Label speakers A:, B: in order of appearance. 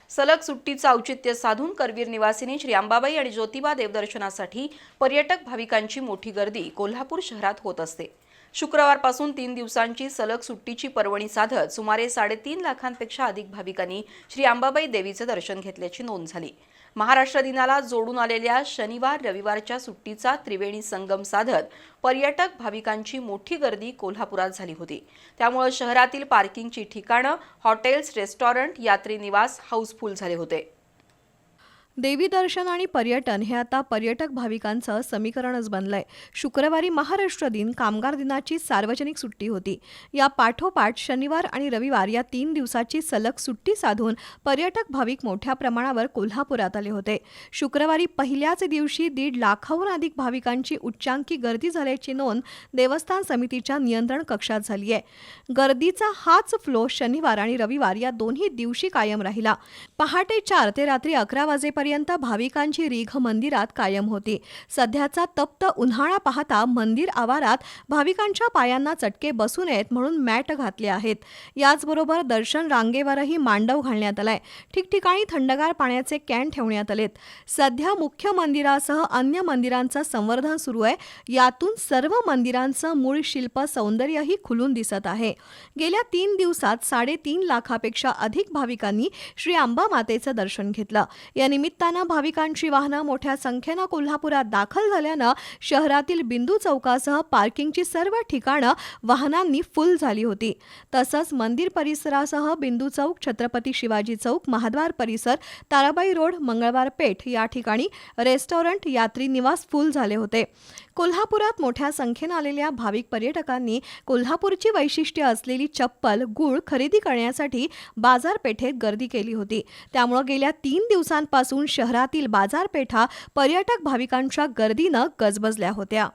A: सलग सुट्टीचं औचित्य साधून करवीर निवासिनी श्री अंबाबाई आणि ज्योतिबा देवदर्शनासाठी पर्यटक भाविकांची मोठी गर्दी कोल्हापूर शहरात होत असते। शुक्रवारपासून 3 दिवसांची सलग सुट्टीची पर्वणी साधत सुमारे 3.5 लाखांपेक्षा अधिक भाविकांनी श्री अंबाबाई देवीचे दर्शन घेतल्याची नोंद झाली। महाराष्ट्र दिनाला जोडून आलेल्या शनिवार रविवारच्या सुट्टीचा त्रिवेणी संगम साधत पर्यटक भाविकांची मोठी गर्दी कोल्हापुरात झाली होती। त्यामुळे शहरातील पार्किंगची ठिकाणं, हॉटेल्स, रेस्टॉरंट, यात्री निवास हाऊसफुल झाले होते।
B: देवी दर्शन आणि पर्यटन हे आता पर्यटक भाविकांचं समीकरणच बनलंय। शुक्रवारी महाराष्ट्र दिन, कामगार दिनाची सार्वजनिक सुट्टी होती। या पाठोपाठ शनिवार आणि रविवार या 3 दिवसाची सलग सुट्टी साधून पर्यटक भाविक मोठ्या प्रमाणावर कोल्हापुरात आले होते। शुक्रवारी पहिल्याच दिवशी 1.5 लाखाहून अधिक भाविकांची उच्चांकी गर्दी झाल्याची नोंद देवस्थान समितीच्या नियंत्रण कक्षात झाली आहे। गर्दीचा हाच फ्लो शनिवार आणि रविवार या दोन्ही दिवशी कायम राहिला। पहाटे 4 ते रात्री 11 वाजेपर्यंत भाविकांची रीघ मंदिरात कायम होती। सध्याचा तप्त उन्हाळा पाहता मंदिर आवारात भाविकांच्या पायांना चटके बसू नयेत म्हणून मॅट घातले आहेत। याचबरोबर दर्शन रांगेवरही मांडव घालण्यात आलाय। ठिकठिकाणी थंडगार पाण्याचे कॅन ठेवण्यात आलेत। सध्या मुख्य मंदिरासह अन्य मंदिरांचं संवर्धन सुरू आहे। यातून सर्व मंदिरांचं मूळ शिल्प सौंदर्यही खुलून दिसत आहे। गेल्या 3 दिवसात 3.5 लाखापेक्षा अधिक भाविकांनी श्री अंबा मातेचं दर्शन घेतलं। या निमित्तानं भाविकांची वाहनं मोठ्या संख्येनं कोल्हापुरात दाखल झाल्यानं शहरातील बिंदू चौकासह पार्किंगची सर्व ठिकाणं वाहनांनी फुल झाली होती। तसंच मंदिर परिसरासह बिंदू चौक, छत्रपती शिवाजी चौक, महाद्वार परिसर, ताराबाई रोड, मंगळवार पेठ या ठिकाणी रेस्टॉरंट, यात्री निवास फुल झाले होते। कोल्हापुरात मोठ्या संख्येनं आलेल्या भाविक पर्यटकांनी कोल्हापूरची वैशिष्ट्य असलेली चप्पल, गूळ खरेदी करण्यासाठी बाजारपेठेत गर्दी केली होती। त्यामुळे गेल्या 3 दिवसांपासून शहरातील बाजारपेठा पर्यटक भाविकांच्या गर्दीनं गजबजल्या होत्या।